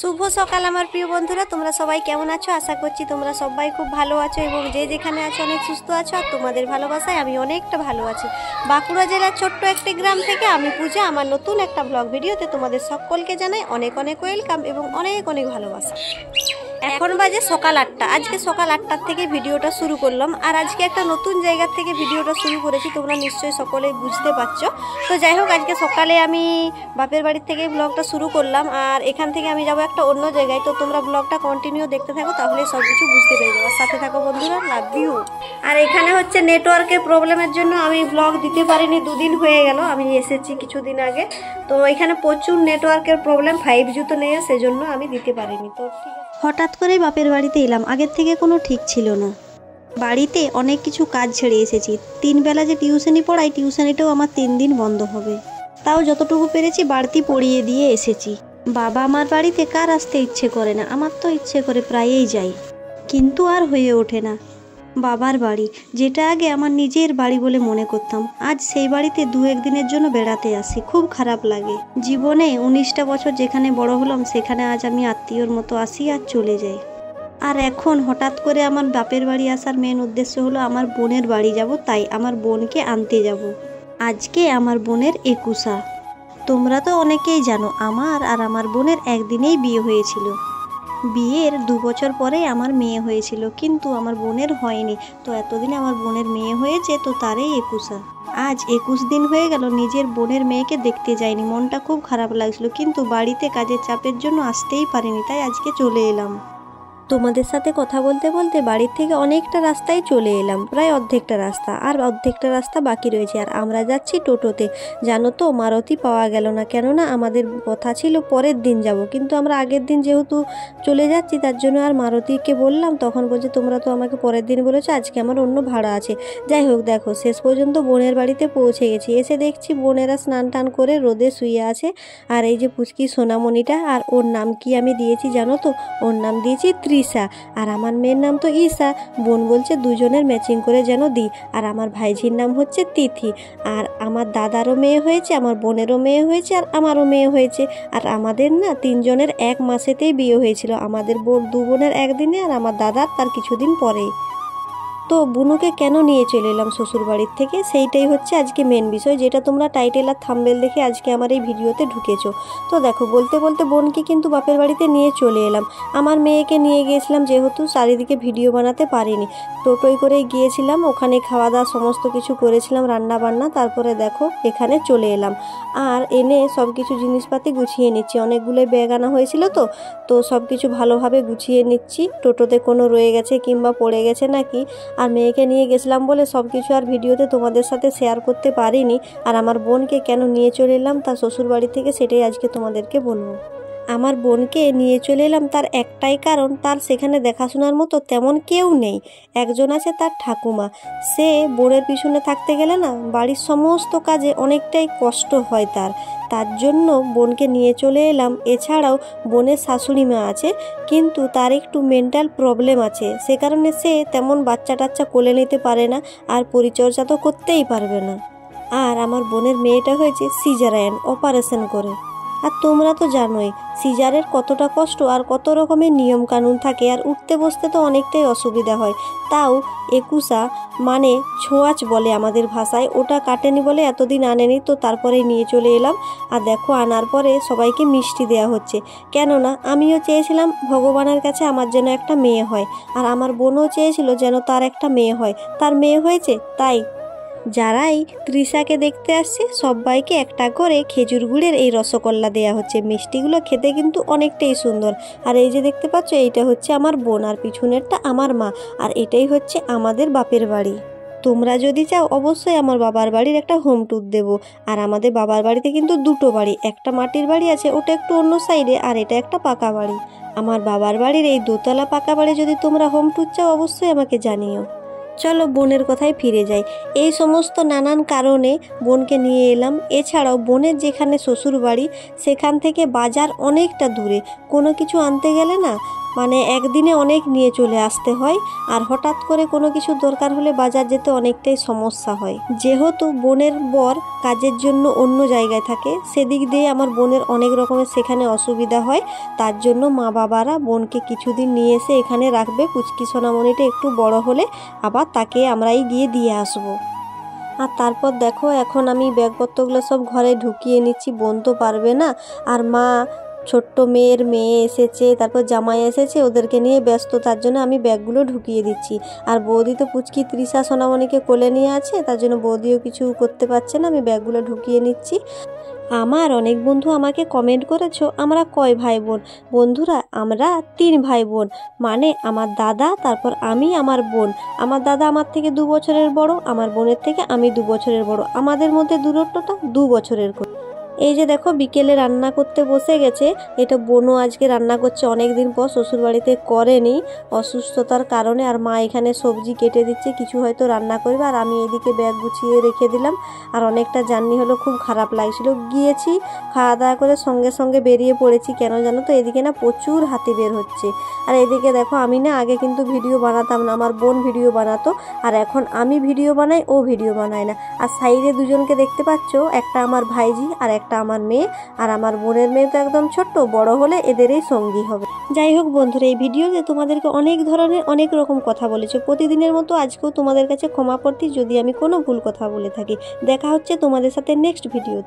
শুভ সকাল আমার প্রিয় বন্ধুরা, তোমরা সবাই কেমন আছো? আশা করছি তোমরা সবাই খুব ভালো আছো এবং যে যেখানে আছো অনেক সুস্থ আছো। আর তোমাদের ভালোবাসায় আমি অনেকটা ভালো আছি। বাঁকুড়া জেলার ছোট্ট একটি গ্রাম থেকে আমি পূজা আমার নতুন একটা ব্লগ ভিডিওতে তোমাদের সকলকে জানাই অনেক অনেক ওয়েলকাম এবং অনেক অনেক ভালোবাসা। এখন বাজে সকাল 8টা। আজকে সকাল 8টার থেকে ভিডিওটা শুরু করলাম। আর আজকে একটা নতুন জায়গা থেকে ভিডিওটা শুরু করেছি, তোমরা নিশ্চয়ই সকলেই বুঝতে পারছো। তো যাই হোক, আজকে সকালে আমি বাপের বাড়ির থেকে ব্লগটা শুরু করলাম আর এখান থেকে আমি যাব একটা অন্য জায়গায়। তো তোমরা ব্লগটা কন্টিনিউ দেখতে থাকো, তাহলে সব কিছু বুঝতে পেরে যাবো। সাথে থাকো বন্ধুরা, লাভ ইউ। আর এখানে হচ্ছে নেটওয়ার্কের প্রবলেমের জন্য আমি ব্লগ দিতে পারিনি, দুদিন হয়ে গেল আমি এসেছি কিছুদিন আগে। তো এখানে প্রচুর নেটওয়ার্কের প্রবলেম, 5G তো নেই, সেজন্য আমি দিতে পারিনি। তো ঠিক আছে, হঠাৎ করেই বাপের বাড়িতে এলাম, আগের থেকে কোনো ঠিক ছিল না। বাড়িতে অনেক কিছু কাজ ছেড়ে এসেছি। 3 বেলা যে টিউশনি পড়াই, টিউশনিটাও আমার 3 দিন বন্ধ হবে। তাও যতটুকু পেরেছি বাড়তি পড়িয়ে দিয়ে এসেছি। বাবা আমার বাড়িতে কার আসতে ইচ্ছে করে না, আমার তো ইচ্ছে করে প্রায়ই যাই, কিন্তু আর হয়ে ওঠে না। বাবার বাড়ি, যেটা আগে আমার নিজের বাড়ি বলে মনে করতাম, আজ সেই বাড়িতে 2-1 দিনের জন্য বেড়াতে আসি। খুব খারাপ লাগে। জীবনে 19টা বছর যেখানে বড় হলাম, সেখানে আজ আমি আত্মীয়র মতো আসি আর চলে যাই। আর এখন হঠাৎ করে আমার বাপের বাড়ি আসার মেন উদ্দেশ্য হলো আমার বোনের বাড়ি যাব, তাই আমার বোনকে আনতে যাব। আজকে আমার বোনের 21। তোমরা তো অনেকেই জানো আমার আর আমার বোনের একদিনেই বিয়ে হয়েছিল। বিয়ের 2 বছর পরে আমার মেয়ে হয়েছিল, কিন্তু আমার বোনের হয়নি। তো এতদিনে আমার বোনের মেয়ে হয়েছে, তো তারই 21। আজ 21 দিন হয়ে গেল নিজের বোনের মেয়েকে দেখতে যাইনি। মনটা খুব খারাপ লাগছিল, কিন্তু বাড়িতে কাজের চাপের জন্য আসতেই পারিনি, তাই আজকে চলে এলাম। তোমাদের সাথে কথা বলতে বলতে বাড়ির থেকে অনেকটা রাস্তায় চলে এলাম, প্রায় অর্ধেকটা রাস্তা, আর অর্ধেকটা রাস্তা বাকি রয়েছে। আর আমরা যাচ্ছি টোটোতে। জানো তো, মারুতি পাওয়া গেল না, কেননা আমাদের কথা ছিল পরের দিন যাব, কিন্তু আমরা আগের দিন যেহেতু চলে যাচ্ছি, তার জন্য আর মারুতিকে বললাম, তখন বলছে তোমরা তো আমাকে পরের দিন বলেছো, আজকে আমার অন্য ভাড়া আছে। যাই হোক, দেখো শেষ পর্যন্ত বোনের বাড়িতে পৌঁছে গেছি। এসে দেখছি বোনেরা স্নান টান করে রোদে শুয়ে আছে। আর এই যে পুচকি সোনামণিটা, আর ওর নাম কি আমি দিয়েছি জানো তো? ওর নাম দিয়েছি তৃষা, আর আমার মেয়ের নাম তো ঈশা। বোন বলছে দুজনের ম্যাচিং করে যেন দিই। আর আমার ভাইঝির নাম হচ্ছে তিথি। আর আমার দাদারও মেয়ে হয়েছে, আমার বোনেরও মেয়ে হয়েছে, আর আমারও মেয়ে হয়েছে। আর আমাদের না 3 জনের 1 মাসেতেই বিয়ে হয়েছিল। আমাদের 2 বোনের একদিনে, আর আমার দাদার তার কিছুদিন পরেই। তো বুনুকে কেন নিয়ে চলে এলাম শ্বশুর বাড়ির থেকে, সেইটাই হচ্ছে আজকে মেন বিষয়, যেটা তোমরা টাইটেল আর থাম্বনেল দেখে আজকে আমার এই ভিডিওতে ঢুকেছো। তো দেখো, বলতে বলতে বোনকে কিন্তু বাপের বাড়িতে নিয়ে চলে এলাম। আমার মেয়েকে নিয়ে গিয়েছিলাম, যেহেতু চারিদিকে ভিডিও বানাতে পারিনি, টোটোয় করে গিয়েছিলাম। ওখানে খাওয়া দাওয়া সমস্ত কিছু করেছিলাম, রান্না বান্না। তারপরে দেখো এখানে চলে এলাম, আর এনে সব কিছু জিনিসপাতি গুছিয়ে নিচ্ছি। অনেকগুলো ব্যাগ আনা হয়েছিল, তো সব কিছু ভালোভাবে গুছিয়ে নিচ্ছি। টোটোতে কোনো রয়ে গেছে কিংবা পড়ে গেছে নাকি। আর মেয়েকে নিয়ে গেছিলাম বলে সব কিছু আর ভিডিওতে তোমাদের সাথে শেয়ার করতে পারিনি। আর আমার বোনকে কেন নিয়ে চলে এলাম তার শ্বশুর বাড়ি থেকে, সেটাই আজকে তোমাদেরকে বলবো। আমার বোনকে নিয়ে চলে এলাম তার একটাই কারণ, তার সেখানে দেখাশোনার মতো তেমন কেউ নেই। একজন আছে তার ঠাকুমা। সে বোনের পিছনে থাকতে গেলে না বাড়ির সমস্ত কাজে অনেকটাই কষ্ট হয় তার জন্য বোনকে নিয়ে চলে এলাম। এছাড়াও বোনের শাশুড়ি মা আছে, কিন্তু তার একটু মেন্টাল প্রবলেম আছে, সে কারণে সে তেমন বাচ্চা টাচ্চা কোলে নিতে পারে না, আর পরিচর্যা তো করতেই পারবে না। আর আমার বোনের মেয়েটা হয়েছে সিজারিয়ান, অপারেশন করে। আর তোমরা তো জানোই সিজারের কতটা কষ্ট আর কত রকমের নিয়ম কানুন থাকে, আর উঠতে বসতে তো অনেকটাই অসুবিধা হয়। তাও 21 মানে ছোঁয়াচ বলে আমাদের ভাষায়, ওটা কাটেনি বলে এতদিন আনেনি। তো তারপরে নিয়ে চলে এলাম। আর দেখো আনার পরে সবাইকে মিষ্টি দেওয়া হচ্ছে, কেননা আমিও চেয়েছিলাম ভগবানের কাছে আমার যেন একটা মেয়ে হয়, আর আমার বোনও চেয়েছিল যেন তার একটা মেয়ে হয়। তার মেয়ে হয়েছে, তাই যারাই তৃষাকে দেখতে আসছে সবাইকে একটা করে খেজুর গুড়ের এই রসগোল্লা দেওয়া হচ্ছে। মিষ্টিগুলো খেতে কিন্তু অনেকটাই সুন্দর। আর এই যে দেখতে পাচ্ছ, এইটা হচ্ছে আমার বোন, আর পিছনেরটা আমার মা, আর এটাই হচ্ছে আমাদের বাপের বাড়ি। তোমরা যদি চাও অবশ্যই আমার বাবার বাড়ির একটা হোম ট্যুর দেবো। আর আমাদের বাবার বাড়িতে কিন্তু 2টো বাড়ি, একটা মাটির বাড়ি আছে, ওটা একটু অন্য সাইডে, আর এটা একটা পাকা বাড়ি। আমার বাবার বাড়ির এই 2তলা পাকা বাড়ি যদি তোমরা হোম ট্যুর চাও অবশ্যই আমাকে জানিও। চলো বোনের কথায় ফিরে যাই। এই সমস্ত নানান কারণে বোনকে নিয়ে এলাম। এছাড়াও বোনের যেখানে শ্বশুর বাড়ি, সেখান থেকে বাজার অনেকটা দূরে। কোনো কিছু আনতে গেলে না মানে একদিনে অনেক নিয়ে চলে আসতে হয়, আর হঠাৎ করে কোনো কিছু দরকার হলে বাজার যেতে অনেকটাই সমস্যা হয়। যেহেতু বোনের বর কাজের জন্য অন্য জায়গায় থাকে, সেদিক দিয়ে আমার বোনের অনেক রকমের সেখানে অসুবিধা হয়। তার জন্য মা বাবারা বোনকে কিছুদিন নিয়ে এসে এখানে রাখবে। পুচকি সোনামণিটা একটু বড় হলে আবার তাকে আমরাই গিয়ে দিয়ে আসবো। আর তারপর দেখো এখন আমি ব্যাগপত্রগুলো সব ঘরে ঢুকিয়ে নিচ্ছি, বোন তো পারবে না। আর মা ছোট্ট মেয়ে এসেছে, তারপর জামাই এসেছে, ওদেরকে নিয়ে ব্যস্ত, তার জন্য আমি ব্যাগগুলো ঢুকিয়ে দিচ্ছি। আর বৌদি তো পুচকি তৃষা সোনামণিকে কোলে নিয়ে আছে, তার জন্য বৌদিও কিছু করতে পারছে না, আমি ব্যাগগুলো ঢুকিয়ে নিচ্ছি। আমার অনেক বন্ধু আমাকে কমেন্ট করেছো আমরা কয় ভাই বোন। বন্ধুরা আমরা 3 ভাই বোন, মানে আমার দাদা, তারপর আমি, আমার বোন। আমার দাদা আমার থেকে 2 বছরের বড়, আমার বোনের থেকে আমি 2 বছরের বড়, আমাদের মধ্যে দূরত্বটা 2 বছরের। এই যে দেখো বিকেলে রান্না করতে বসে গেছে। এটা বোনও আজকে রান্না করছে, অনেক দিন পর, শ্বশুরবাড়িতে করেনি অসুস্থতার কারণে। আর মা এখানে সবজি কেটে দিচ্ছে, কিছু হয়তো রান্না করবে, আর আমি এদিকে ব্যাগ গুছিয়ে রেখে দিলাম। আর অনেকটা জার্নি হলো, খুব খারাপ লাগছিল। গিয়েছি খাওয়া দাওয়া করে সঙ্গে সঙ্গে বেরিয়ে পড়েছি। কেন জানো তো, এদিকে না প্রচুর হাতি বের হচ্ছে। আর এদিকে দেখো আমি না আগে কিন্তু ভিডিও বানাতাম না, আমার বোন ভিডিও বানাতো, আর এখন আমি ভিডিও বানাই, ও ভিডিও বানায় না। আর সাইডে দুজনকে দেখতে পাচ্ছ, একটা আমার ভাইজি আর একটা আমার মেয়ে। আর আমার বোনের মেয়ে তো একদম ছোট্ট, বড় হলে এদেরই সঙ্গী হবে। যাই হোক বন্ধুরা, এই ভিডিওতে তোমাদেরকে অনেক ধরনের অনেক রকম কথা বলেছে। প্রতিদিনের মতো আজকেও তোমাদের কাছে ক্ষমা প্রার্থী যদি আমি কোনো ভুল কথা বলে থাকি। দেখা হচ্ছে তোমাদের সাথে নেক্সট ভিডিওতে।